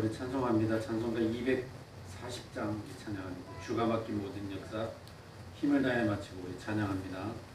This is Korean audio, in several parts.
우리 찬송합니다. 찬송가 240장 찬양합니다. 주가 맡긴 모든 역사 힘을 다해 마치고 우리 찬양합니다.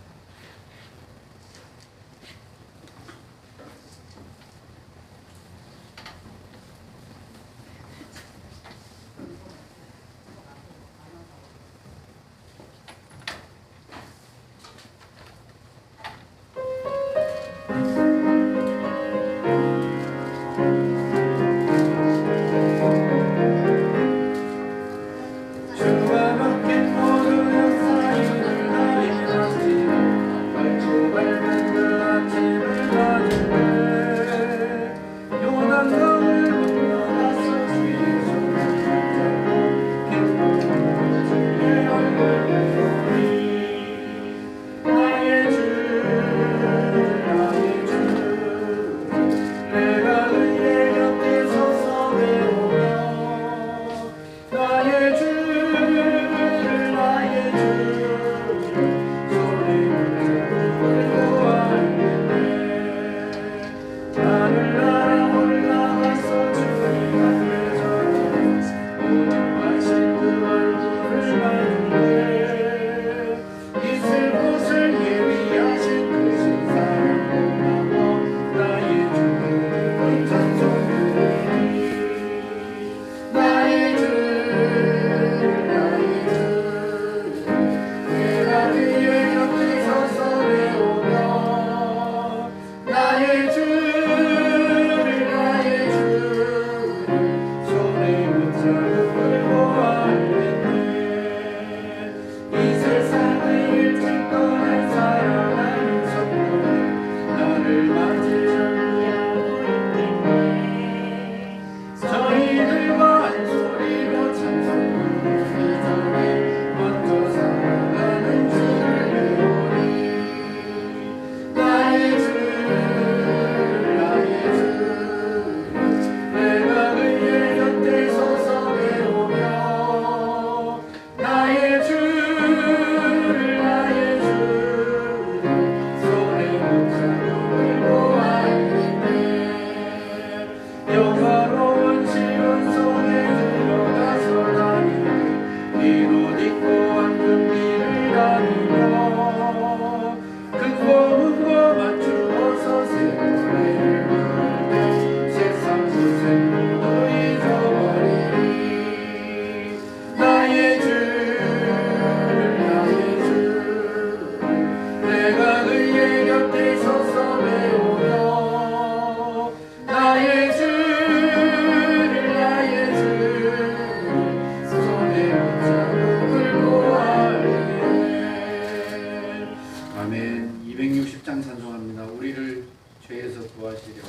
아멘. 260장 찬송합니다. 우리를 죄에서 구하시려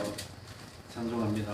찬송합니다.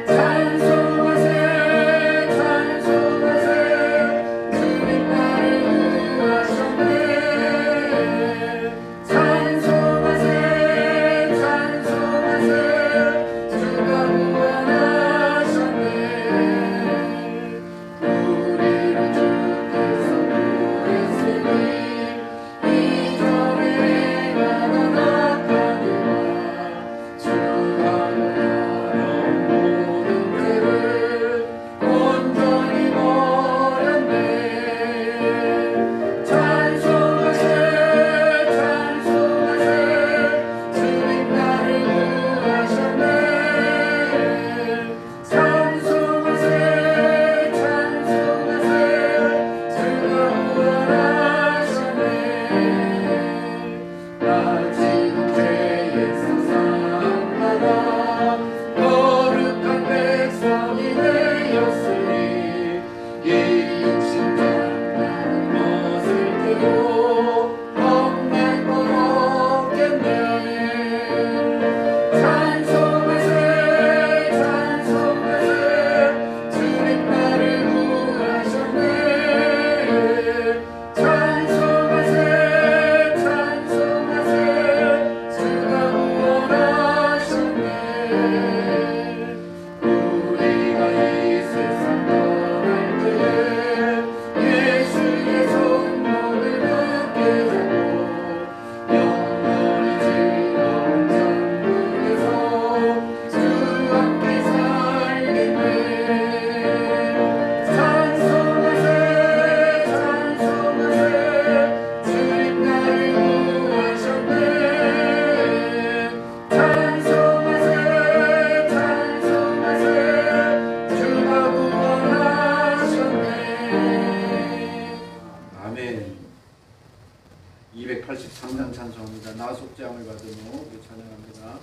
찬송하세 나속죄함을 받은 후 우리 찬양합니다.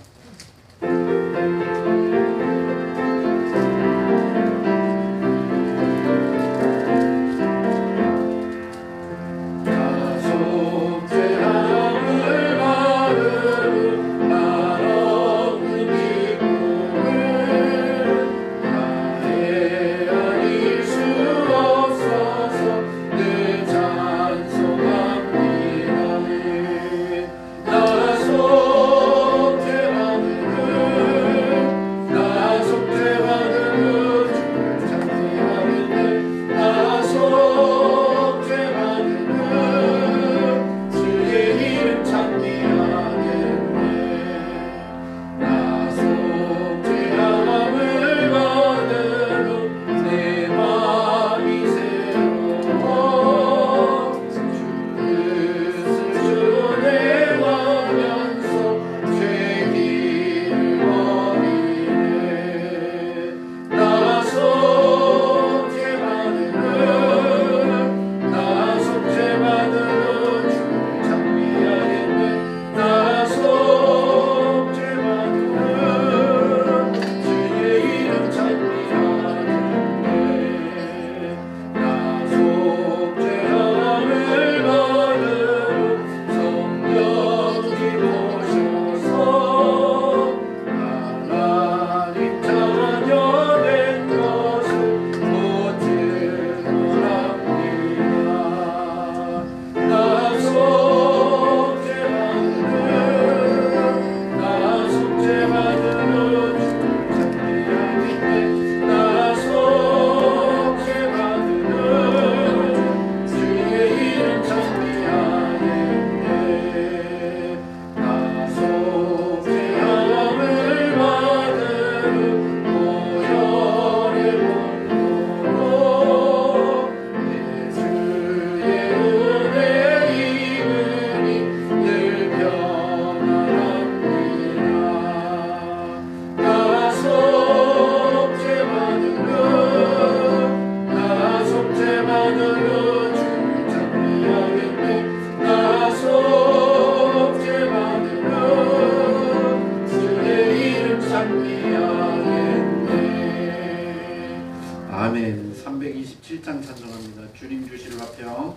아멘. 327장 찬송합니다. 주님 주실 화평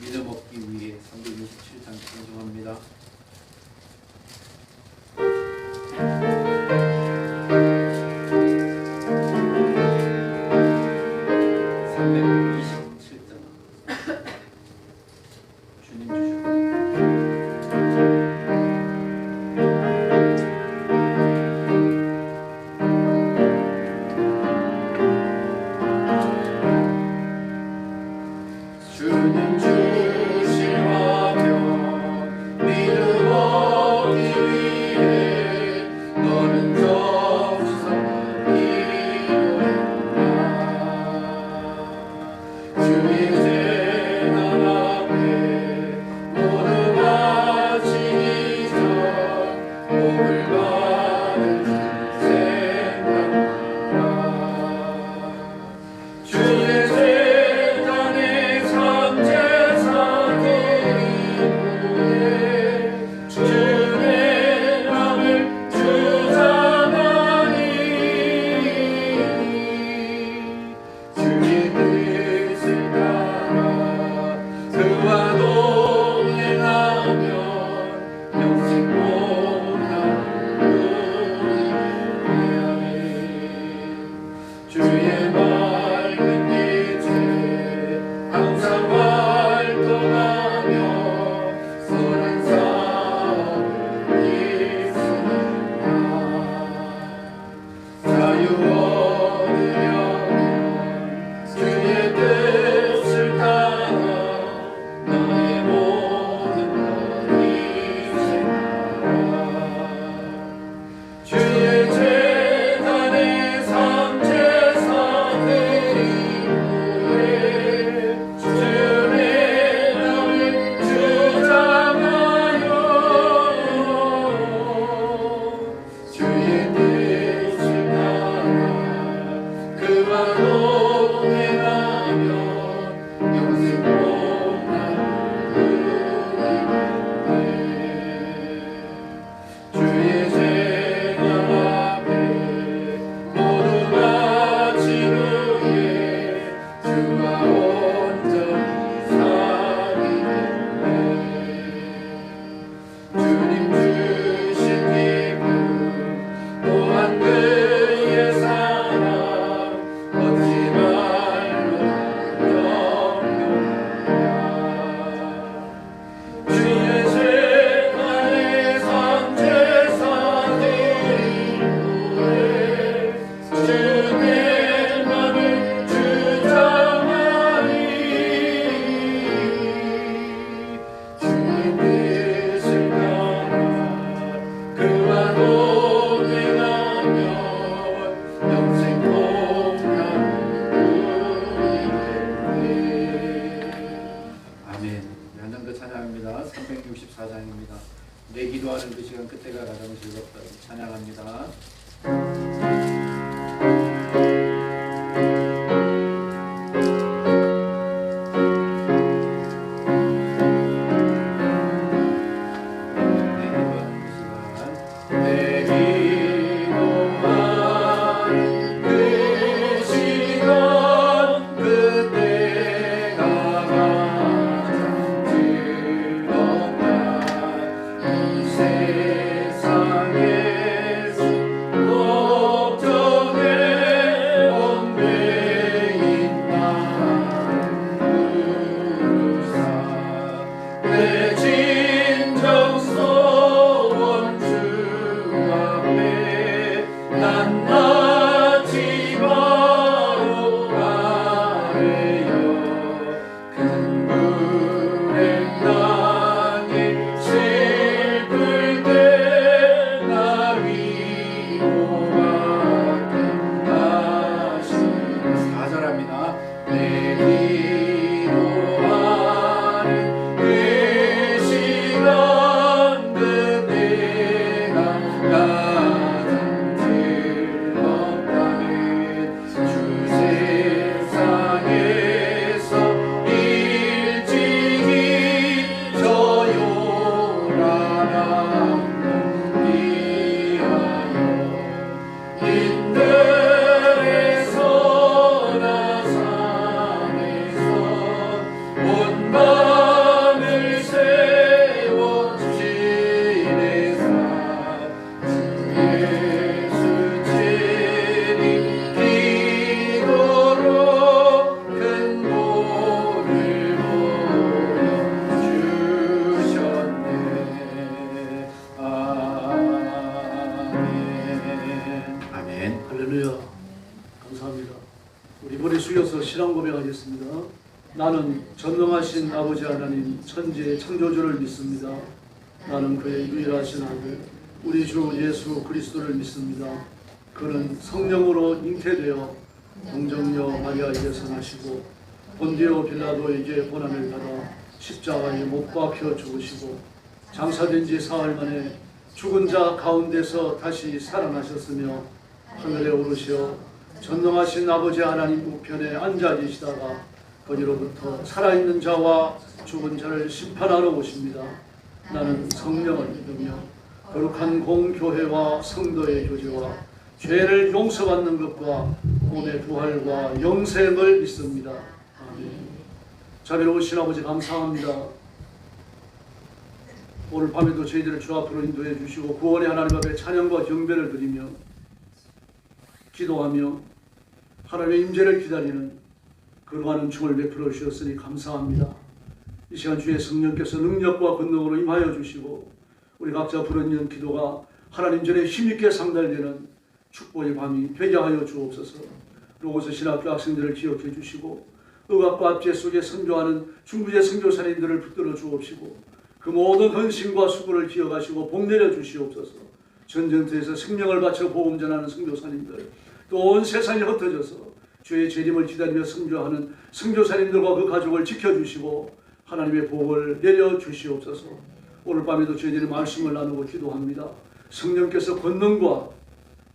믿음 얻기 위해 327장 찬송합니다. 주님 주실 화평 믿음 주의 생각 앞에 모두 바친 후에 주와 온전히 살리겠네. 주님 주신 기쁨 또한 그의 사랑 얻지 말로 영영하라. 주의 생활의 상제사 드리고에 주의 맘을 주장하리. 주의 뜻을 따라 그와 동행하며 영생 동행하리이겠네. 아멘. 한 장 더 찬양합니다. 364장입니다. 내 기도하는 그 시간 그때가 가장 즐겁다. 찬양합니다. 내 기도하는 그 시간 그때가 가장 즐겁다. 이 세상에서 걱정에 얽매인 날 부르사 내 진정 소원 주 앞에 낱낱이 바라보아요. 큰 불행 당해 슬플 때 나 위로받게 하시는 4절합니다. 내 기도하는 그 시간 그때가 가장 즐겁다면 주 세상에서 일찍이 저 요란함을 피하여 인들에서나 산에서 온 밤을 세워 지내사 주 예수 제리 기도로 큰 복을 보여주셨네. 아멘. 아멘. 할렐루야. 감사합니다. 우리 머리 숙여서 신앙 고백하겠습니다. 나는 전능하신 아버지 하나님 천지의 창조주를 믿습니다. 나는 그의 유일하신 아들 우리 주 예수 그리스도를 믿습니다. 그는 성령으로 잉태되어 동정녀 마리아에게서 나시고 본디오 빌라도에게 고난을 받아 십자가에 못 박혀 죽으시고 장사된 지 사흘 만에 죽은 자 가운데서 다시 살아나셨으며 하늘에 오르시어 전능하신 아버지 하나님 우편에 앉아 계시다가 거기로부터 살아있는 자와 죽은 자를 심판하러 오십니다. 나는 성령을 믿으며 거룩한 공교회와 성도의 교제와 죄를 용서받는 것과 몸의 부활과 영생을 믿습니다. 아멘. 자비로우신 아버지 감사합니다. 오늘 밤에도 저희들을 주 앞으로 인도해 주시고 구원의 하나님 앞에 찬양과 경배를 드리며 기도하며 하나님의 임재를 기다리는 그러한 춤을 베풀어 주셨으니 감사합니다. 이 시간 주의 성령께서 능력과 권능으로 임하여 주시고 우리 각자 부르는 기도가 하나님 전에 힘있게 상달되는 축복의 밤이 되게 하여 주옵소서. 로고스 신학교 학생들을 기억해 주시고 의학과 압제 속에 선교하는 중부의 선교사님들을 붙들어 주옵시고 그 모든 헌신과 수고를 기억하시고 복 내려 주시옵소서. 전쟁터에서 생명을 바쳐 복음 전하는 선교사님들 또 온 세상에 흩어져서 주의 재림을 기다리며 선교하는 선교사님들과 그 가족을 지켜주시고 하나님의 복을 내려 주시옵소서. 오늘 밤에도 저희들이 말씀을 나누고 기도합니다. 성령께서 권능과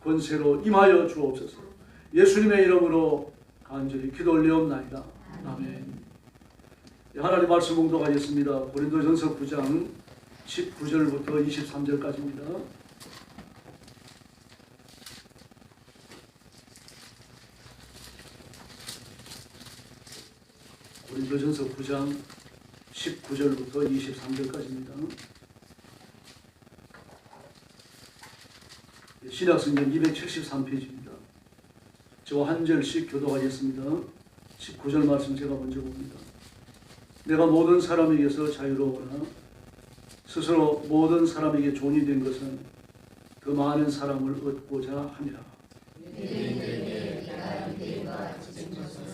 권세로 임하여 주옵소서. 예수님의 이름으로 간절히 기도 올리옵나이다. 아멘. 하나님 말씀 봉독하겠습니다. 고린도전서 9장 19절부터 23절까지입니다. 고린도전서 9장 19절부터 23절까지입니다. 신약성경 273페이지입니다. 저와 한 절씩 교도하겠습니다. 19절 말씀 제가 먼저 봅니다. 내가 모든 사람에게서 자유로우나 스스로 모든 사람에게 종이 된 것은 그 많은 사람을 얻고자 함이라. 유대인들에게 내가 유대인과 같이 된 것은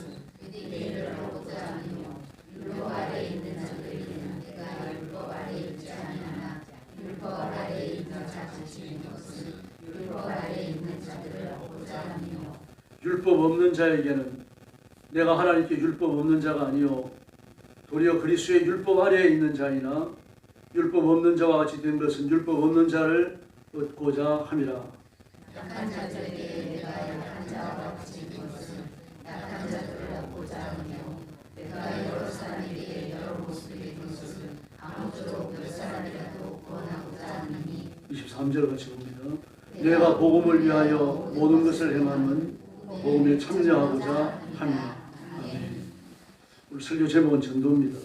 유대인을 얻고자 하며 율법 아래에 있는 자들에게는 내가 율법 아래에 있지 아니하나 율법 아래에 있는 자같이 된 것은 율법 아래에 있는 자들을 얻고자 하며 율법 없는 자에게는 내가 하나님께 율법 없는 자가 아니요 도리어 그리스도의 율법 아래에 있는 자이나 율법 없는 자와 같이 된 것은 율법 없는 자를 얻고자 함이라. 약한 자들에게 내가 약한 자와 같이 된 것은 약한 자들을 얻고자 하며 내가 여러 사람에게 여러 모습이 된 것은 아무쪼록 몇 사람이라도 구원하고자 하느니 23절 같이 봅니다. 내가 복음을 위하여 모든 것을 행함은 복음에 참여하고자 함이라. 아멘. 오늘 설교 제목은 전도입니다.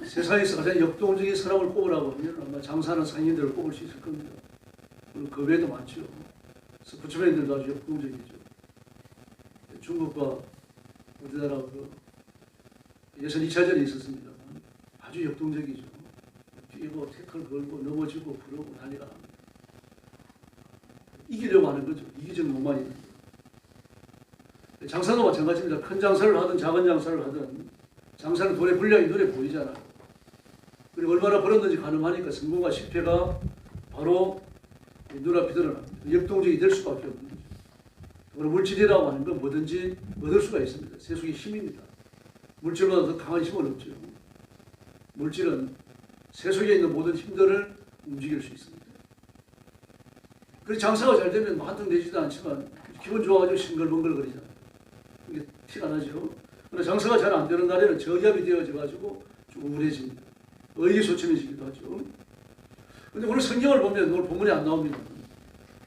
세상에서 가장 역동적인 사람을 꼽으라고 하면 아마 장사하는 상인들을 꼽을 수 있을 겁니다. 그 외에도 많죠. 스포츠맨들도 아주 역동적이죠. 중국과 우리나라 예선 2차전이 있었습니다만 아주 역동적이죠. 뛰고 태클 걸고 넘어지고 부르고 난리가 납니다. 이기려고 하는 거죠. 이기적 로망이 있는 거죠. 장사도 마찬가지입니다. 큰 장사를 하든 작은 장사를 하든 장사는 돈의 분량이 눈에 보이잖아요. 그리고 얼마나 벌었는지 가늠하니까 성공과 실패가 바로 눈앞에 드러납니다. 역동적이 될 수밖에 없는 거죠. 오늘 물질이라고 하는 건 뭐든지 얻을 수가 있습니다. 세속의 힘입니다. 물질보다 더 강한 힘은 없죠. 물질은 세속에 있는 모든 힘들을 움직일 수 있습니다. 그래서 장사가 잘 되면 한턱 내지도 않지만 기분 좋아가지고 싱글벙글거리잖아요. 이게 티가 나죠. 그러나 장사가 잘 안 되는 날에는 저기압이 되어져가지고 좀 우울해집니다. 의기소침해지기도 하죠. 근데 오늘 성경을 보면 오늘 본문에 안 나옵니다.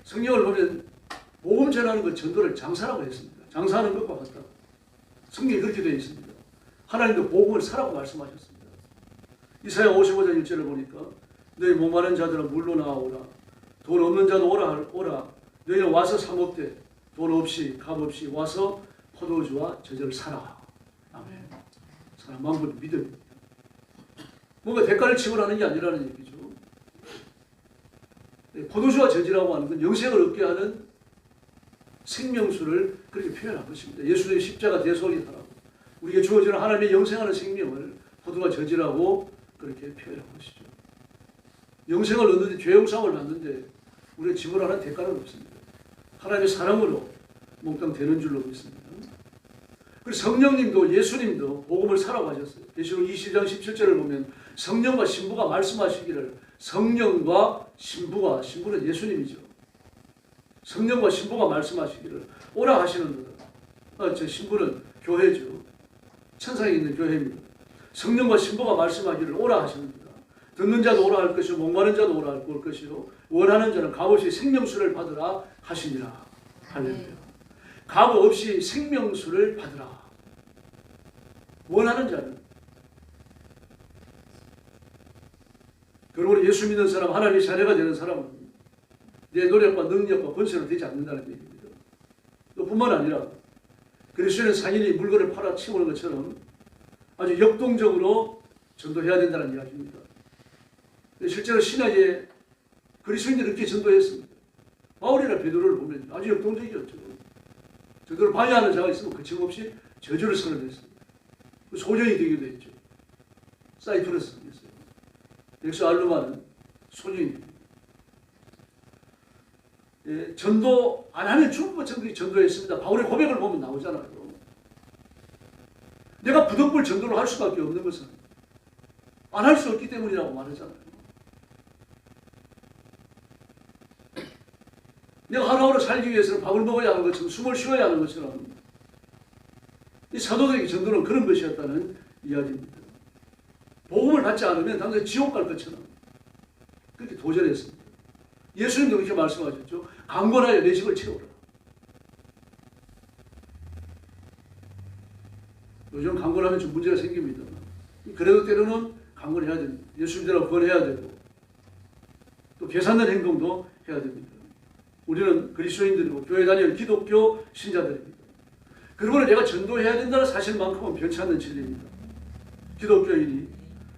성경을 보면 복음 전하는 것 전도를 장사라고 했습니다. 장사하는 것과 같다. 성경이 그렇게 되어 있습니다. 하나님도 복음을 사라고 말씀하셨습니다. 이사야 55장 1절을 보니까 너희 목마른 자들은 물로 나아오라. 돈 없는 자도 오라. 너희는 와서 사 먹되 돈 없이 값 없이 와서 포도주와 젖을 사라. 아멘. 사랑 만물의 믿음입니다. 뭔가 대가를 지불하는 게 아니라는 얘기죠. 포도주와 젖이라고 하는 건 영생을 얻게 하는 생명수를 그렇게 표현한 것입니다. 예수님의 십자가 대속이다라고 우리에게 주어지는 하나님의 영생하는 생명을 포도와 젖이라고 그렇게 표현한 것이죠. 영생을 얻는데 죄영상을 받는데 우리가 지불하는 대가는 없습니다. 하나님의 사랑으로 몽땅 되는 줄로 믿습니다. 그리고 성령님도 예수님도 복음을 사라고 하셨어요. 계시록 20장 17절을 보면 성령과 신부가 말씀하시기를 성령과 신부가 신부는 예수님이죠. 성령과 신부가 말씀하시기를 오라 하시는도다. 저 신부는 교회죠. 천상에 있는 교회입니다. 성령과 신부가 말씀하기를 오라 하시는도다. 듣는 자도 오라 할 것이요 목마른 자도 오라 할 것이요 원하는 자는 값 없이 생명수를 받으라 하시니라. 할렐루야. 값 없이 생명수를 받으라. 원하는 자는 그러므로 예수 믿는 사람, 하나님의 자녀가 되는 사람은 내 노력과 능력과 권세로 되지 않는다는 얘기입니다. 또 뿐만 아니라 그리스도인은 상인이 물건을 팔아 치우는 것처럼 아주 역동적으로 전도해야 된다는 이야기입니다. 실제로 신약에 그리스도인들이 이렇게 전도했습니다. 바울이나 베드로를 보면 아주 역동적이었죠. 저들을 방해하는 자가 있으면 거침없이 저주를 선언했습니다. 소년이 되기도 했죠. 사이프러스 있어요. 엑스 알루마는 소년입니다. 예, 전도 안 하면 죽은 것처럼 전도했습니다. 바울의 고백을 보면 나오잖아요. 내가 부득불 전도를 할 수밖에 없는 것은 안 할 수 없기 때문이라고 말하잖아요. 내가 하나하나 살기 위해서는 밥을 먹어야 하는 것처럼 숨을 쉬어야 하는 것처럼 이 사도들에게 전도는 그런 것이었다는 이야기입니다. 복음을 받지 않으면 당장 지옥 갈 것처럼 그렇게 도전했습니다. 예수님도 그렇게 말씀하셨죠. 강권하여 내 집을 채우라. 요즘 강권을 하면 좀 문제가 생깁니다. 그래도 때로는 강권을 해야 됩니다. 예수 믿으라고 권해야 되고 또 계산된 행동도 해야 됩니다. 우리는 그리스도인들이고 교회 다니는 기독교 신자들입니다. 그러므로 내가 전도해야 된다는 사실만큼은 변치 않는 진리입니다. 기독교인이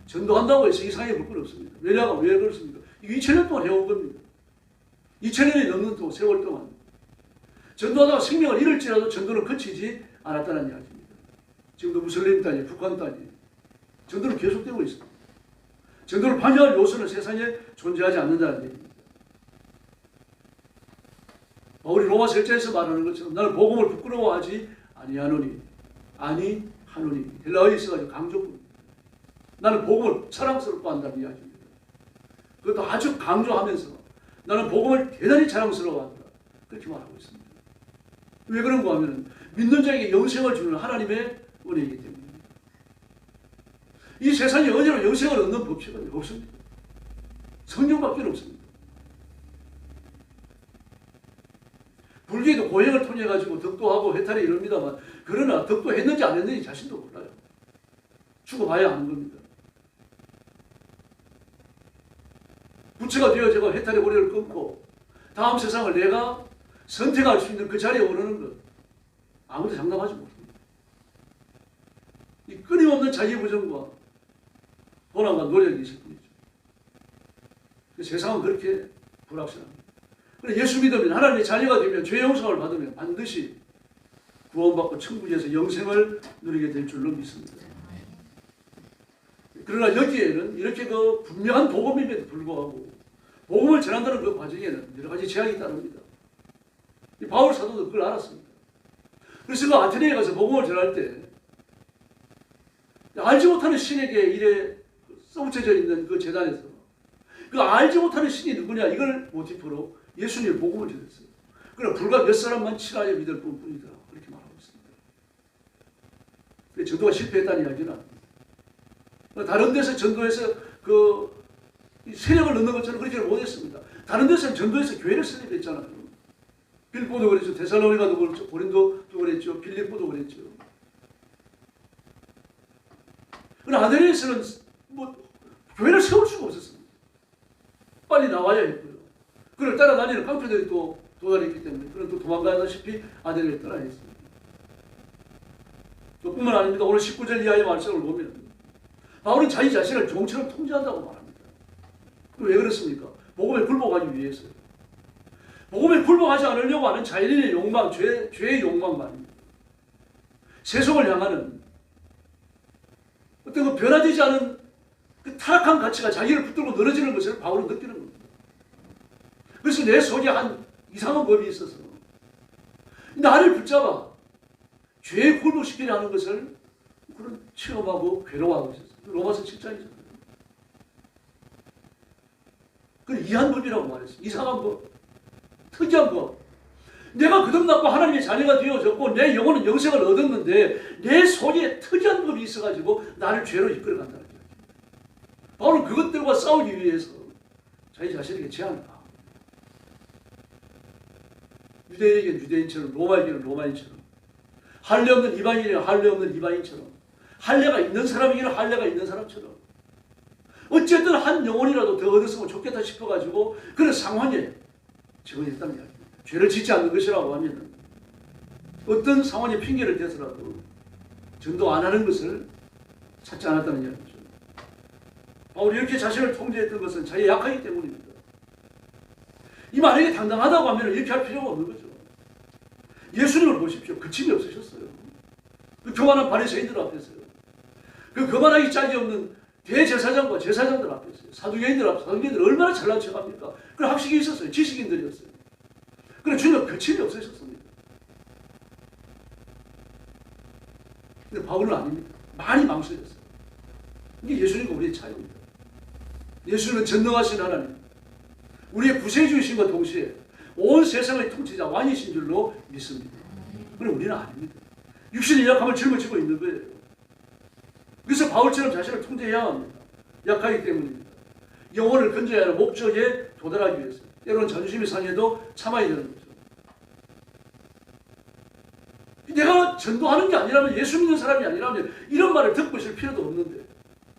전도한다고 해서 이상하게 볼 건 없습니다. 왜냐하면 왜 그렇습니까? 이거 2000년 동안 해온 겁니다. 2000년이 넘는 또 세월 동안 전도하다가 생명을 잃을지라도 전도는 그치지 않았다는 이야기입니다. 지금도 무슬림 땅이, 북한 땅이 전도는 계속되고 있습니다. 전도를 반영할 요소는 세상에 존재하지 않는다는 얘기입니다. 바울이 로마서 1장에서 말하는 것처럼 나는 복음을 부끄러워하지 아니하노니 아니하노니 헬라어에 있어가지고 강조입니다. 나는 복음을 사랑스럽고 한다는 이야기입니다. 그것도 아주 강조하면서 나는 복음을 대단히 자랑스러워한다. 그렇게 말하고 있습니다. 왜 그런가 하면 믿는 자에게 영생을 주는 하나님의 은혜이기 때문입니다. 이 세상에 어디로 영생을 얻는 법칙은 없습니다. 성경밖에 없습니다. 불교에도 고행을 통해 가지고 덕도하고 해탈이 이럽니다만 그러나 덕도했는지 안 했는지 자신도 몰라요. 죽어봐야 하는 겁니다. 부처가 되어져가 해탈의 고리를 끊고 다음 세상을 내가 선택할 수 있는 그 자리에 오르는 것 아무도 장담하지 못합니다. 이 끊임없는 자기부정과 고난과 노력이 있을 뿐이죠. 세상은 그렇게 불확실합니다. 그런데 예수 믿으면 하나님의 자녀가 되면 죄 용서를 받으면 반드시 구원받고 천국에서 영생을 누리게 될 줄로 믿습니다. 그러나 여기에는 이렇게 그 분명한 복음임에도 불구하고 복음을 전한다는 그 과정에는 여러 가지 제약이 따릅니다. 이 바울 사도도 그걸 알았습니다. 그래서 그 아테네에 가서 복음을 전할 때 알지 못하는 신에게 이래 쏘붙여져 있는 그 제단에서 그 알지 못하는 신이 누구냐 이걸 모티프로 예수님의 복음을 전했어요. 그러나 불과 몇 사람만 친하여 믿을 뿐이다. 그렇게 말하고 있습니다. 전도가 실패했다는 이야기는 아닙니다. 다른 데서 전도해서 그 세력을 넣는 것처럼 그렇게 못했습니다. 다른 데서는 전도해서 교회를 설립했잖아요. 빌보도 그랬죠. 데살로니가도 그랬죠. 고린도도 그랬죠. 빌립보도 그랬죠. 그러나 아데네에서는 교회를 세울 수가 없었습니다. 빨리 나와야 했고요. 그를 따라다니는 깡패들이 또 도달했기 때문에 그는 또 도망가다시피 아데네를 떠나야 했습니다. 또 뿐만 아닙니다. 오늘 19절 이하의 말씀을 보면 바울은 자기 자신을 종처럼 통제한다고 말합니다. 왜 그렇습니까? 복음에 굴복하기 위해서요. 복음에 굴복하지 않으려고 하는 자연인의 욕망, 죄의 욕망만입니다. 세속을 향하는 어떤 그 변화되지 않은 그 타락한 가치가 자기를 붙들고 늘어지는 것을 바울은 느끼는 겁니다. 그래서 내 속에 한 이상한 법이 있어서 나를 붙잡아 죄에 굴복시키려 하는 것을 그런 체험하고 괴로워하고 있었어요. 로마서 7장이잖아요. 그걸 이한 법이라고 말했어요. 이상한 법, 특이한 법. 내가 거듭났고 하나님의 자녀가 되어졌고 내 영혼은 영생을 얻었는데 내 속에 특이한 법이 있어가지고 나를 죄로 이끌어간다는 거예요. 바울은 그것들과 싸우기 위해서 자기 자신에게 제한을 합니다. 유대인에게는 유대인처럼 로마에게는 로마인처럼 할례 없는 이방인에게는 할례 없는 이방인처럼 할례가 있는 사람에게는 할례가 있는 사람처럼 어쨌든 한 영혼이라도 더 얻었으면 좋겠다 싶어가지고 그런 상황에 정했다는 이야기입니다. 죄를 짓지 않는 것이라고 하면 어떤 상황에 핑계를 대서라도 전도 안 하는 것을 찾지 않았다는 이야기죠. 바울이 이렇게 자신을 통제했던 것은 자기의 약하기 때문입니다. 이 만약에 당당하다고 하면 이렇게 할 필요가 없는 거죠. 예수님을 보십시오. 그침이 없으셨어요. 그 교만한 바리새인들 앞에서요. 그 거만하기 짝이 없는 대제사장과 제사장들 앞에서요. 사두개인들 앞에서 사두개인들 얼마나 잘난 척합니까? 그런 학식이 있었어요. 지식인들이었어요. 그런데 주님은 그침이 없으셨습니다. 근데 바울은 아닙니다. 많이 망설였어요. 이게 예수님과 우리의 차이입니다. 예수님은 전능하신 하나님, 우리의 구세주이신과 동시에 온 세상의 통치자 왕이신 줄로 믿습니다. 그런데 우리는 아닙니다. 육신의 약함을 짊어지고 있는 거예요. 그래서 바울처럼 자신을 통제해야 합니다. 약하기 때문입니다. 영혼을 건져야 하는 목적에 도달하기 위해서 때로는 자존심이 상해도 참아야 되는 거죠. 내가 전도하는 게 아니라면, 예수 믿는 사람이 아니라면 이런 말을 듣고 있을 필요도 없는데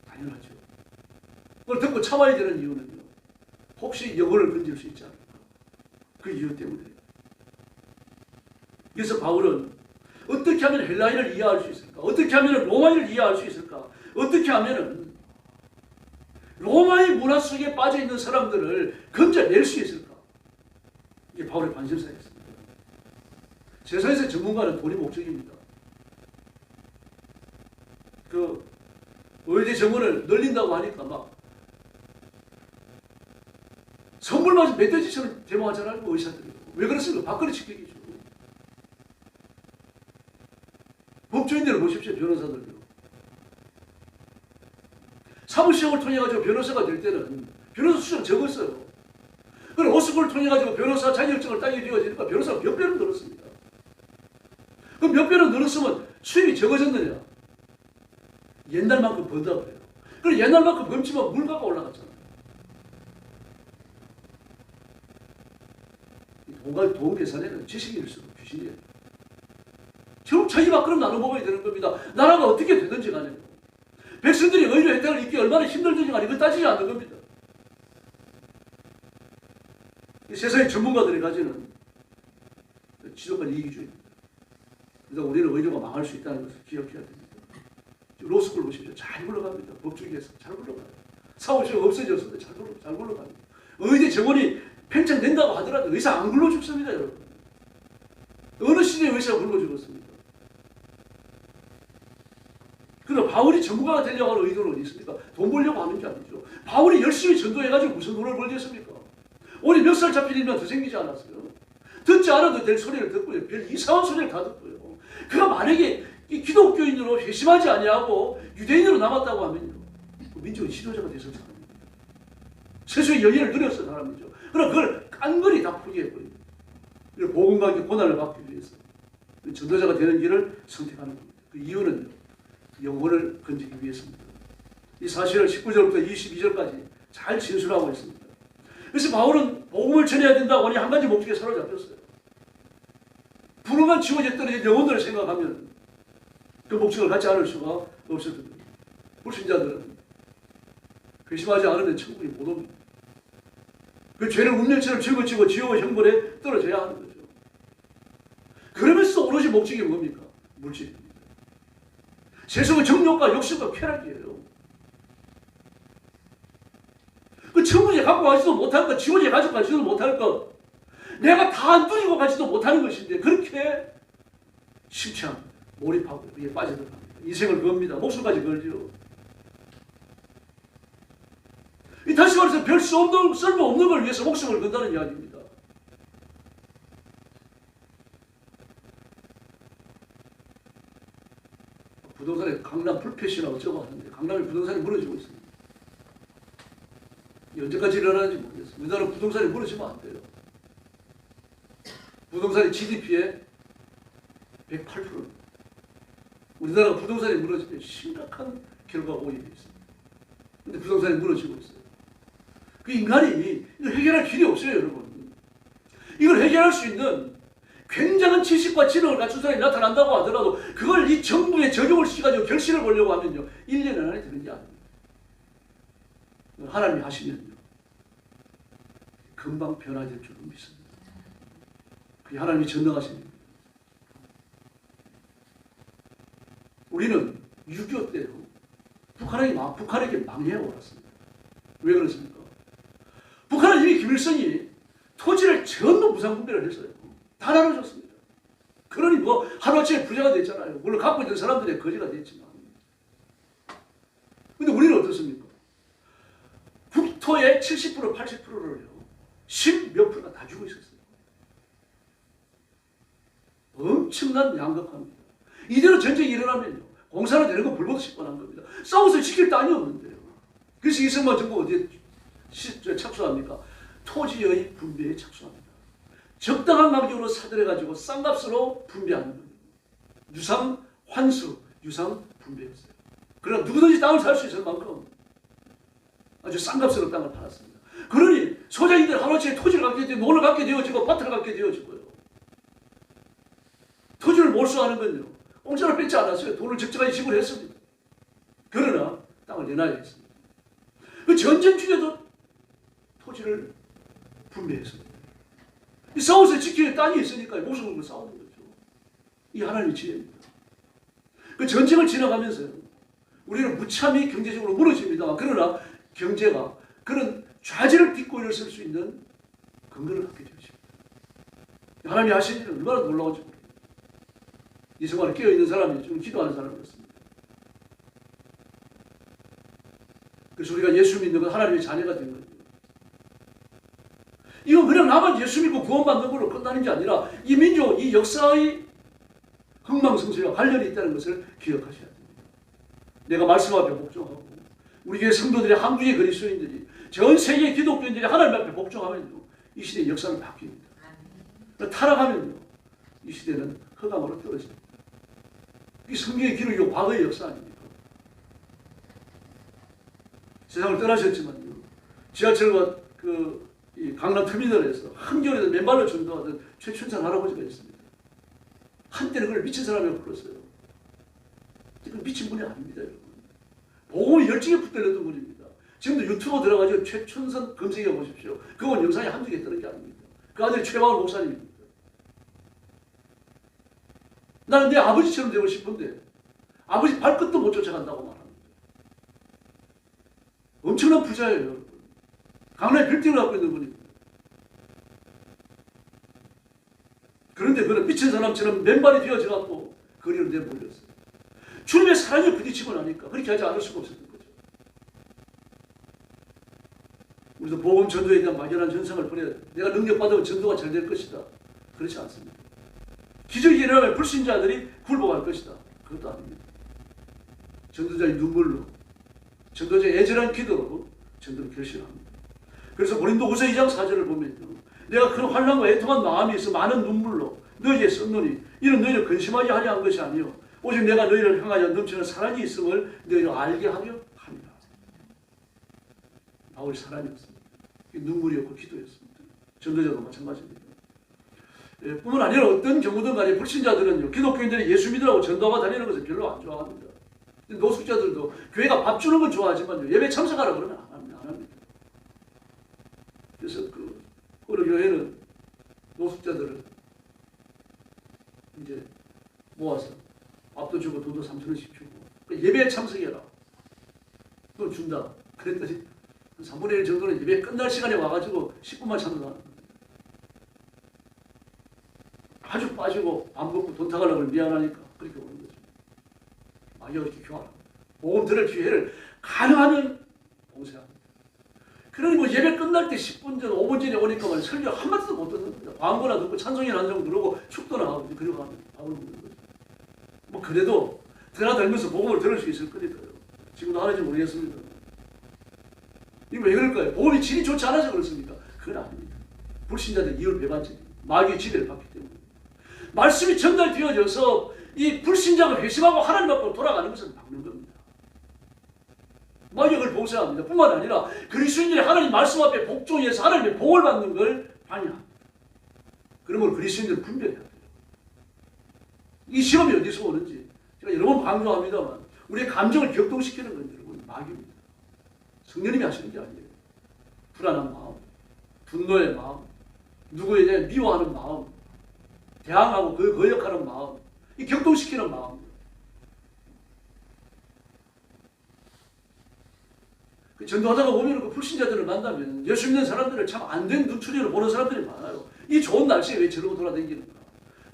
당연하죠. 그걸 듣고 참아야 되는 이유는요, 혹시 영혼을 건질 수 있지 않을까, 그 이유 때문에. 그래서 바울은 어떻게 하면 헬라인을 이해할 수 있을까, 어떻게 하면 로마인을 이해할 수 있을까, 어떻게 하면 로마의 문화 속에 빠져있는 사람들을 건져낼 수 있을까, 이게 바울의 관심사였습니다. 세상에서 전문가는 돈이 목적입니다. 그 의대 정원을 늘린다고 하니까 막 선물 맞은 멧돼지처럼 대모하잖아요, 의사들이. 왜 그렇습니까? 밥그릇 지키기죠. 법조인들을 보십시오, 변호사들도. 사무시험을 통해 가지고 변호사가 될 때는 변호사 수준 적었어요. 그럼 로스쿨을 통해 가지고 변호사 자격증을 따게 되어지니까 변호사가 몇 배로 늘었습니다. 그럼 몇 배로 늘었으면 수입이 적어졌느냐? 옛날만큼 번다고 해요. 그럼 옛날만큼 번지면 물가가 올라갔잖아요. 돈 계산에는 지식일수록 귀신이에요. 결국 자기 밖으로 나눠 먹어야 되는 겁니다. 나라가 어떻게 되든지 간에. 백성들이 의료 혜택을 입기 얼마나 힘들든지 간에 이건 따지지 않는 겁니다. 이 세상의 전문가들이 가지는 지독한 이기주의입니다. 그래서 우리는 의료가 망할 수 있다는 것을 기억해야 됩니다. 로스쿨 보십시오. 잘 굴러갑니다. 법조계에서 잘 굴러가요. 사무실이 없어졌을 때 잘 굴러갑니다. 의대 정원이 팽창된다고 하더라도 의사 안 굴러 죽습니다, 여러분. 어느 시대에 의사가 굴러 죽었습니다. 그럼 바울이 전문가가 되려고 하는 의도는 어디 있습니까? 돈 벌려고 하는 게 아니죠. 바울이 열심히 전도해가지고 무슨 돈을 벌겠습니까? 오늘 멱살 잡힐 일만 더 생기지 않았어요. 듣지 않아도 될 소리를 듣고요. 별 이상한 소리를 다 듣고요. 그가 만약에 이 기독교인으로 회심하지 아니하고 유대인으로 남았다고 하면요, 민족의 지도자가 됐을 사람입니다. 세수의 연인을 누렸을 사람이죠. 그럼 그걸 깡그리 다 포기해버립니다. 복음과 함께 고난을 받기 위해서 전도자가 되는 길을 선택하는 겁니다. 그 이유는 영혼을 건지기 위해서입니다. 이 사실을 19절부터 22절까지 잘 진술하고 있습니다. 그래서 바울은 복음을 전해야 된다고 하니 한 가지 목적에 사로잡혔어요. 불응한 지워졌던 영혼들을 생각하면 그 목적을 갖지 않을 수가 없을 겁니다. 불신자들은 회심하지 않으면 천국이 못 옵니다. 그 죄를 운명처럼 짊어지고 지옥의 형벌에 떨어져야 하는 거죠. 그러면서 오로지 목적이 뭡니까? 물질입니다. 세상의 정욕과 욕심과 쾌락이에요. 그 천국에 갖고 가지도 못할 것, 지옥에 가지고 가지도 못할 것, 내가 다 누리고 가지도 못하는 것인데 그렇게 심취합니다. 몰입하고 그게 빠져들어갑니다. 인생을 겁니다. 목숨까지 걸죠. 다시 말해서 별 쓸모없는 걸 위해서 목숨을 건다는 이야기입니다. 부동산에 강남 불패시나 어쩌고 하는데 강남에 부동산이 무너지고 있습니다. 언제까지 일어나는지 모르겠어요. 우리나라 부동산이 무너지면 안 돼요. 부동산이 GDP의 108%입니다. 우리나라가 부동산이 무너지면 심각한 결과가 오게 되어 있습니다. 그런데 부동산이 무너지고 있어요. 그 인간이 이걸 해결할 길이 없어요, 여러분. 이걸 해결할 수 있는 굉장한 지식과 지능을 갖춘 사람이 나타난다고 하더라도 그걸 이 정부에 적용을 시켜가지고 결실을 보려고 하면요, 1년 안에 되는 게 아닙니다. 하나님이 하시면요, 금방 변화될 줄로 믿습니다. 그게 하나님이 전능하신 일입니다. 우리는 6.25 때 북한에게 망해왔습니다. 왜 그렇습니까? 북한은 이미 김일성이 토지를 전부 무상분배를 했어요. 다 나눠줬습니다. 그러니 뭐 하루아침에 부자가 됐잖아요. 물론 갖고 있는 사람들의 거지가 됐지만. 근데 우리는 어떻습니까? 국토의 70% 80%를요 10몇 프로가 다 주고 있었어요. 엄청난 양극화입니다. 이대로 전쟁이 일어나면요, 공사로 되는 건 불보듯 뻔한 겁니다. 싸워서 지킬 땅이 없는데요. 그래서 이승만 정부가 어디에 착수합니까? 토지의 분배에 착수합니다. 적당한 가격으로 사들여가지고 싼 값으로 분배하는 겁니다. 유상 환수, 유상 분배였어요. 그러나 누구든지 땅을 살 수 있을 만큼 아주 싼 값으로 땅을 팔았습니다. 그러니 소장인들 하루아침에 토지를 갖게 되고 논을 갖게 되어지고 밭을 갖게 되어지고요. 토지를 몰수 거수하는 건요. 공짜로 뺏지 않았어요. 돈을 적절하게 지불했습니다. 그러나 땅을 내놔야 했습니다. 그 전쟁 중에도 토지를 분배했습니다. 이 싸워서 지키는 땅이 있으니까 목숨 걸고 싸우는 거죠. 이 하나님의 지혜입니다. 그 전쟁을 지나가면서 우리는 무참히 경제적으로 무너집니다. 그러나 경제가 그런 좌절을 딛고 일어설 수 있는 근거를 갖게 되었습니다. 하나님이 하신 일은 얼마나 놀라운지 모릅니다. 이 순간에 깨어있는 사람이 지금 기도하는 사람이었습니다. 그래서 우리가 예수 믿는 건 하나님의 자녀가 된 거예요. 이건 그냥 나만 예수 믿고 구원받는 걸로 끝나는 게 아니라 이 민족, 이 역사의 흥망성쇠와 관련이 있다는 것을 기억하셔야 됩니다. 내가 말씀 앞에 복종하고 우리 교회 성도들이 한국의 그리스도인들이 전 세계 기독교인들이 하나님 앞에 복종하면요 이 시대의 역사는 바뀝니다. 타락하면요 이 시대는 허감으로 떨어집니다. 이 성경의 기록이 과거의 역사 아닙니까? 세상을 떠나셨지만요 지하철과 이 강남 터미널에서 한겨울에도 맨발로 전도하던 최춘산 할아버지가 있습니다. 한때는 그걸 미친 사람이라고 불렀어요. 지금 미친 분이 아닙니다, 여러분. 복음이 열정에 붙들렸던 분입니다. 지금도 유튜브 들어가서 최춘선 검색해 보십시오. 그건 영상이 한두 개 뜨는 게 아닙니다. 그 아들이 최방울 목사님입니다. 나는 내 아버지처럼 되고 싶은데 아버지 발끝도 못 쫓아간다고 말합니다. 엄청난 부자예요, 여러분. 강남에 빌딩을 갖고 있는 분입니다. 그런데 그는 미친 사람처럼 맨발이 되어져갖고 거리를 내몰렸어요. 주님의 사랑에 부딪히고 나니까 그렇게 하지 않을 수가 없었던 거죠. 우리도 복음 전도에 대한 막연한 전상을 보내야 돼. 내가 능력받으면 전도가 잘 될 것이다. 그렇지 않습니다. 기적이 일어나면 불신자들이 굴복할 것이다. 그것도 아닙니다. 전도자의 눈물로, 전도자의 애절한 기도로 전도를 결실합니다. 그래서 고린도후서 2장 4절을 보면요. 내가 큰 환난과 애통한 마음이 있어 많은 눈물로 너희에 썼노니 이는 너희를 근심하게 하려 한 것이 아니요 오직 내가 너희를 향하여 넘치는 사랑이 있음을 너희를 알게 하려 합니다. 바울이 사랑이었습니다. 눈물이었고 기도였습니다. 전도자도 마찬가지입니다. 뿐만 아니라 어떤 경우든 간에 불신자들은요 기독교인들이 예수 믿으라고 전도하고 다니는 것을 별로 안 좋아합니다. 노숙자들도 교회가 밥 주는 건 좋아하지만 예배 참석하라 그러면 안 합니다. 그래서 어느 교회는 노숙자들을 이제 모아서 밥도 주고 돈도 3,000원씩 주고 예배에 참석해라. 그걸 준다. 그랬더니 한 3분의 1 정도는 예배 끝날 시간에 와가지고 10분만 참석하는 거예요. 아주 빠지고 밥 먹고 돈 타가려고 미안하니까 그렇게 오는 거죠. 마귀가 그렇게 교환합니다. 복음 들을 기회를 가능하면 봉쇄합니다. 그러니 뭐 예배 끝날 때 10분 전, 5분 전에 오니까 설교 한마디도 못 듣는 겁니다. 광고나 듣고 찬송이나 한 장 들고 축도나 하고 그러고 하면 밥을 먹는 거죠. 뭐 그래도 드나들면서 복음을 들을 수 있을 거니까요. 지금도 하는지 모르겠습니다. 이거 왜 그럴까요? 복음이 질이 좋지 않아서 그렇습니까? 그건 아닙니다. 불신자들 이율 배반적인 마귀의 지배를 받기 때문에 말씀이 전달되어져서 이 불신자가 회심하고 하나님 앞으로 돌아가는 것을 막는 겁니다. 마귀가 그걸 봉쇄합니다. 뿐만 아니라 그리스도인들이 하나님 말씀 앞에 복종해서 하나님의 복을 받는 걸 방해합니다. 그런 걸 그리스도인들은 분별해야 돼요. 이 시험이 어디서 오는지 제가 여러 번 강조합니다만 우리의 감정을 격동시키는 건 여러분 마귀입니다. 성령님이 하시는 게 아니에요. 불안한 마음, 분노의 마음, 누구에 대해 미워하는 마음, 대항하고 거역하는 마음, 이 격동시키는 마음. 전도하다가 보면 그 불신자들을 만나면 예수 믿는 사람들을 참 안 된 눈초리로 보는 사람들이 많아요. 이 좋은 날씨에 왜 저러고 돌아다니는가?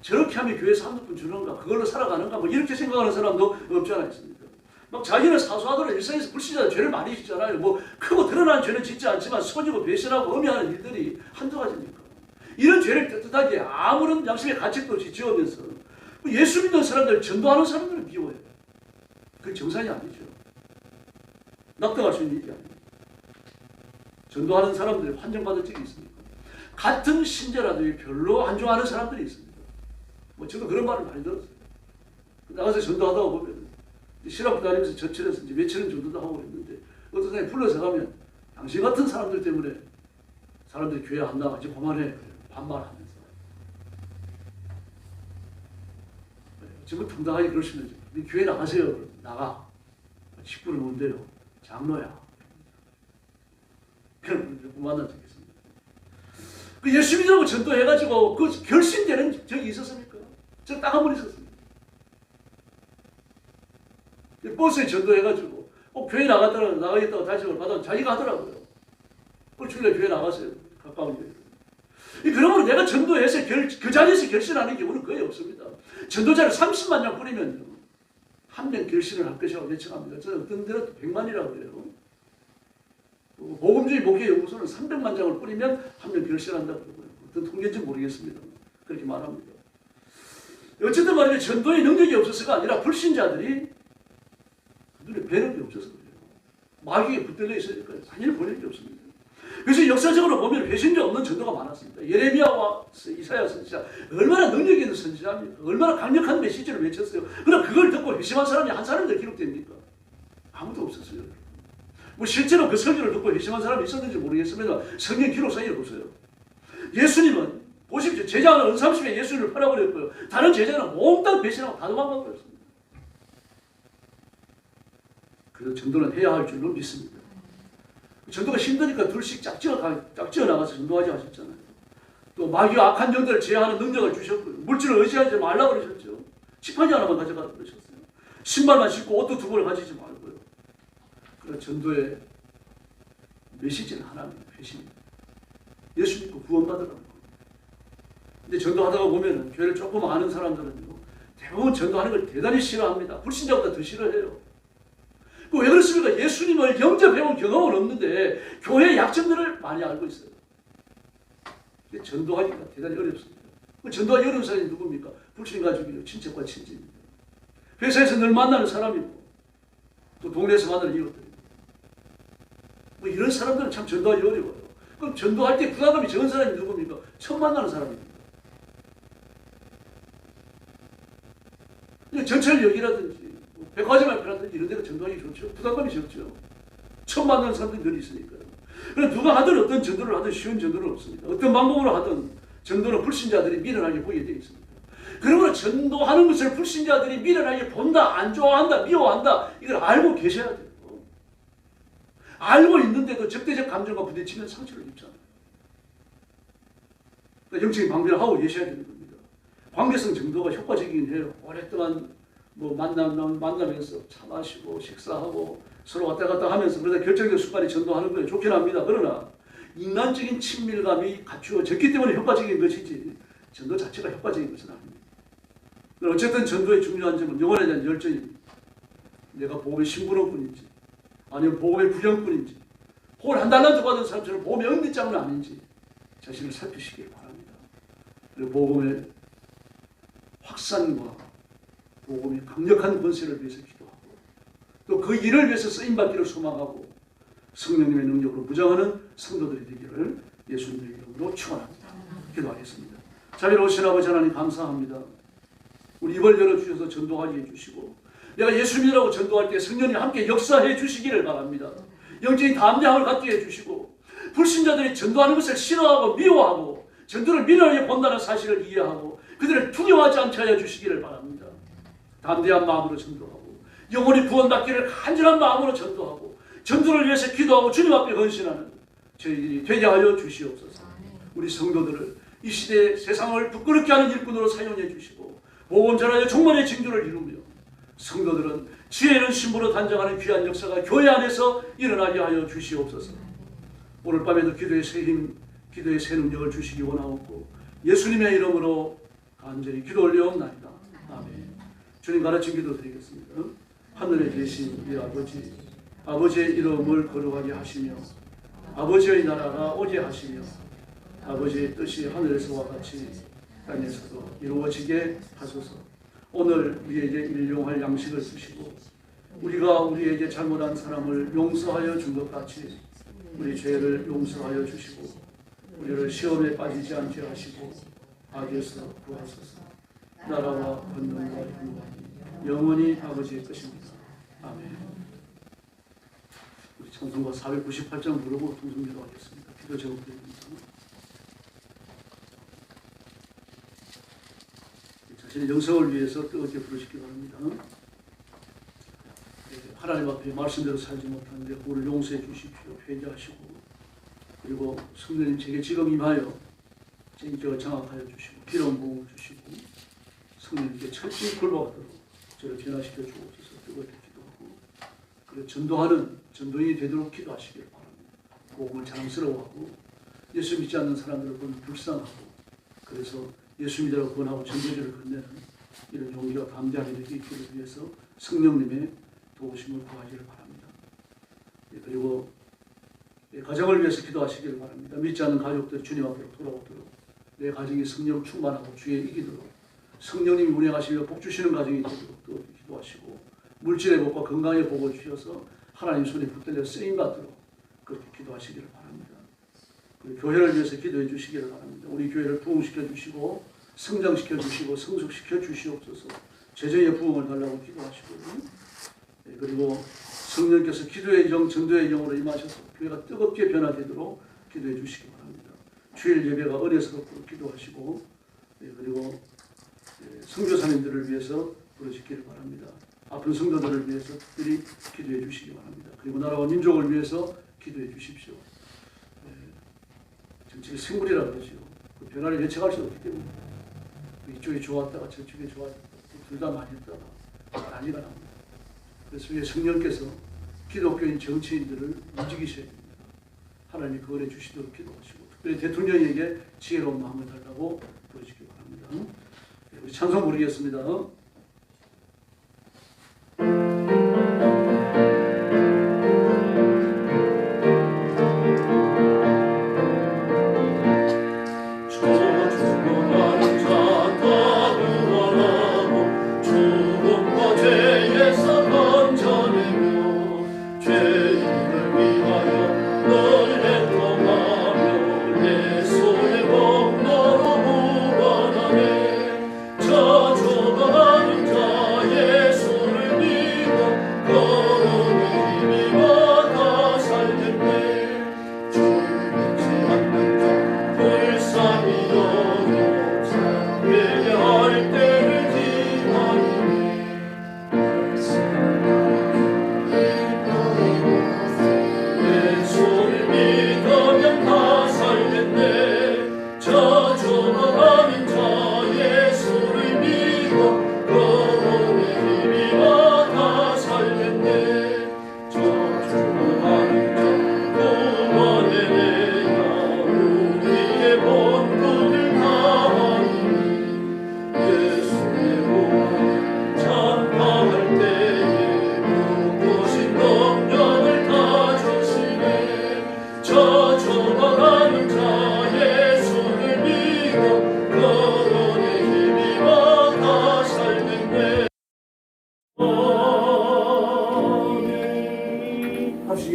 저렇게 하면 교회에서 한두 푼 주는가? 그걸로 살아가는가? 뭐 이렇게 생각하는 사람도 없지 않아 있습니다. 막 자기는 사소하더라도 일상에서 불신자들 죄를 많이 짓잖아요. 뭐 크고 드러난 죄는 짓지 않지만 속이고 배신하고 음해하는 일들이 한두 가지니까. 이런 죄를 떳떳하게 아무런 양심의 가책도 없이 지으면서 예수 믿는 사람들, 전도하는 사람들을 미워해요. 그게 정상이 아니죠. 납득할 수 있는 일이 아닙니다. 전도하는 사람들이 환정받을 적이 있습니까? 같은 신자라도 별로 안 좋아하는 사람들이 있습니다. 뭐 저도 그런 말을 많이 들었어요. 나가서 전도하다가 보면 시합 다니면서 저철에서 이제 며칠은 전도도 하고 있는데 어떤 사람이 불러서 가면 당신 같은 사람들 때문에 사람들이 교회 안 나가 이제 그만해 반말하면서 정말 당당하게 그러시면 교회 나가세요. 나가. 식구는 뭔데요? 장로야. 그런 분을 만난 적이 있습니다. 그 예수 믿으라고 전도해가지고 그 결심되는 적이 있었습니까? 저 딱 한 번 있었습니다. 버스에 전도해가지고 교회 나가겠다고 다짐을 받아 자기가 하더라고요. 주일에 교회 나가세요. 가까운 교회. 그러므로 내가 전도해서 그 자리에서 결신하는 경우는 거의 없습니다. 전도자를 30만 명 뿌리면 한 명 결신을 할 것이라고 예측합니다. 저는 어떤 데는 100만이라고 해요. 복음주의 목회연구소는 300만 장을 뿌리면 한 명 결신한다고 그러고요. 어떤 통계인지 모르겠습니다. 그렇게 말합니다. 어쨌든 말이죠. 전도의 능력이 없어서가 아니라 불신자들이 눈에 뵈는 게 없어서 그래요. 마귀에 붙들려 있으니까 당연히 보낼 게 없습니다. 그래서 역사적으로 보면 배신자 없는 전도가 많았습니다. 예레미야와 이사야 선지자 얼마나 능력 있는 선지자입니까? 얼마나 강력한 메시지를 외쳤어요. 그러나 그걸 듣고 회심한 사람이 한 사람도 기록됩니까? 아무도 없었어요. 뭐 실제로 그 설교를 듣고 회심한 사람이 있었는지 모르겠습니다. 성경 기록상에 없어요. 예수님은 보십시오. 제자는 은삼십에 예수님을 팔아버렸고요. 다른 제자는 몽땅 배신하고 다 도망가 버렸습니다. 그래서 전도는 해야 할 줄로 믿습니다. 전도가 힘드니까 둘씩 짝지어 나가서 전도하지 하셨잖아요. 또 마귀와 악한 영들을 제어하는 능력을 주셨고요. 물질을 의지하지 말라고 그러셨죠. 지팡이 하나만 가져가라고 그러셨어요. 신발만 신고 옷도 두 벌을 가지지 말고요. 그래서 전도의 메시지는 하나입니다. 회심입니다. 예수 믿고 구원받으라는 겁니다. 근데 전도하다가 보면은 교회를 조금 아는 사람들은요, 대부분 전도하는 걸 대단히 싫어합니다. 불신자보다 더 싫어해요. 왜 그렇습니까? 예수님을 영접해본 경험은 없는데 교회의 약점들을 많이 알고 있어요. 전도하기가 대단히 어렵습니다. 전도하기 어려운 사람이 누굽니까? 불신 가족이요. 친척과 친지입니다. 회사에서 늘 만나는 사람이고 또 동네에서 만나는 이웃들입니다. 뭐 이런 사람들은 참 전도하기 어려워요. 그럼 전도할 때 부담감이 적은 사람이 누굽니까? 처음 만나는 사람입니다. 전철역이라든지 백화점 앞이라든지 이런 데가 전도하기 좋죠. 부담감이 적죠. 처음 만나는 사람들이 늘 있으니까요. 그럼 누가 하든 어떤 전도를 하든 쉬운 전도는 없습니다. 어떤 방법으로 하든 전도는 불신자들이 미련하게 보게 되어 있습니다. 그러므로 전도하는 것을 불신자들이 미련하게 본다, 안 좋아한다, 미워한다, 이걸 알고 계셔야 돼요. 알고 있는데도 적대적 감정과 부딪히면 상처를 입잖아요. 그러니까 영적인 방비를 하고 계셔야 되는 겁니다. 관계성 전도가 효과적이긴 해요. 오랫동안 만나면서 차 마시고 식사하고 서로 왔다 갔다 하면서 그러다 결정적 순간에 전도하는 거예요. 좋긴 합니다. 그러나 인간적인 친밀감이 갖추어졌기 때문에 효과적인 것이지 전도 자체가 효과적인 것은 아닙니다. 어쨌든 전도의 중요한 점은 영혼에 대한 열정입니다. 내가 복음의 신부름꾼인지 아니면 복음의 부정꾼인지 복을 한 달란트 받은 사람처럼 복음의 은비장은 아닌지 자신을 살피시길 바랍니다. 그리고 복음의 확산과 복음의 강력한 권세를 위해서 기도하고 또 그 일을 위해서 쓰임받기를 소망하고 성령님의 능력으로 무장하는 성도들이 되기를 예수님의 이름으로 축원합니다. 기도하겠습니다. 자비로우신 아버지 하나님 감사합니다. 우리 입을 열어주셔서 전도하게 해주시고 내가 예수 믿으라고 전도할 때 성령님 함께 역사해 주시기를 바랍니다. 영적인 담대함을 갖게 해주시고 불신자들이 전도하는 것을 싫어하고 미워하고 전도를 미련하게 본다는 사실을 이해하고 그들을 두려워하지 않게 하여 주시기를 바랍니다. 담대한 마음으로 전도하고 영혼이 구원받기를 간절한 마음으로 전도하고 전도를 위해서 기도하고 주님 앞에 헌신하는 저희들이 되게 하여 주시옵소서. 우리 성도들을 이 시대에 세상을 부끄럽게 하는 일꾼으로 사용해 주시고 복음 전하여 종말의 징조를 이루며 성도들은 지혜 있는 신부로 단장하는 귀한 역사가 교회 안에서 일어나게 하여 주시옵소서. 오늘 밤에도 기도의 새 힘, 기도의 새 능력을 주시기 원하옵고 예수님의 이름으로 간절히 기도 올려옵나이다. 아멘. 주님 가르친 기도 드리겠습니다. 하늘에 계신 우리 아버지, 아버지의 이름을 거룩하게 하시며 아버지의 나라가 오게 하시며 아버지의 뜻이 하늘에서와 같이 땅에서도 이루어지게 하소서. 오늘 우리에게 일용할 양식을 주시고 우리가 우리에게 잘못한 사람을 용서하여 준 것 같이 우리 죄를 용서하여 주시고 우리를 시험에 빠지지 않게 하시고 악에서 구하소서. 나라와 권능과 영광이 영원히 아버지의 것입니다. 아멘. 우리 찬송가 498장 부르고 통성기도하겠습니다. 기도 제목드립니다. 자신의 영성을 위해서 뜨겁게 부르시기 바랍니다. 하나님 앞에 말씀대로 살지 못하는데 그를 용서해 주십시오. 회개하시고 그리고 성령님 제게 지금 임하여 제 인격을 장악하여 주시고 기름 부음을 주시고 성령님께 철저히 굴복하도록 저를 변화시켜 주옵소서. 뜨겁게 기도하고 그리고 전도하는 전도인이 되도록 기도하시기를 바랍니다. 복음을 자랑스러워하고 예수 믿지 않는 사람들을 보면 불쌍하고 그래서 예수 믿으라고 권하고 전도지를 건네는 이런 용기와 담대함이 되기 있기를 위해서 성령님의 도우심을 구하기를 바랍니다. 그리고 가정을 위해서 기도하시기를 바랍니다. 믿지 않는 가족들이 주님 앞으로 돌아오도록 내 가정이 성령 충만하고 주에 이기도록 성령님이 운행하시며 복 주시는 가정이 되도록 또 기도하시고 물질의 복과 건강의 복을 주셔서 하나님 손에 붙들려 쓰임받도록 그렇게 기도하시기를 바랍니다. 그리고 교회를 위해서 기도해 주시기를 바랍니다. 우리 교회를 부흥시켜 주시고 성장시켜 주시고 성숙시켜 주시옵소서. 재정의 부흥을 달라고 기도하시고 그리고 성령께서 기도의 영, 전도의 영으로 임하셔서 교회가 뜨겁게 변화되도록 기도해 주시기 바랍니다. 주일 예배가 은혜스럽도록 기도하시고 그리고 선교사님들을 위해서 부르시기를 바랍니다. 아픈 성도들을 위해서 특별히 기도해 주시기 바랍니다. 그리고 나라와 민족을 위해서 기도해 주십시오. 정치가 생물이라고 그러죠. 그 변화를 예측할 수 없기 때문에 이쪽이 좋았다가 저쪽이 좋았다가 둘 다 망했다가 난리가 납니다. 그래서 우리 성령께서 기독교인 정치인들을 움직이셔야 됩니다. 하나님이 그걸 해주시도록 기도하시고 특별히 대통령에게 지혜로운 마음을 달라고 부르시기 바랍니다. 우리 찬송 부르겠습니다.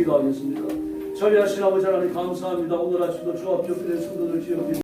기도하겠습니다. 자비하신 아버지 하나님 감사합니다. 오늘 아침도 주 앞에 엎드린 성도들 기억해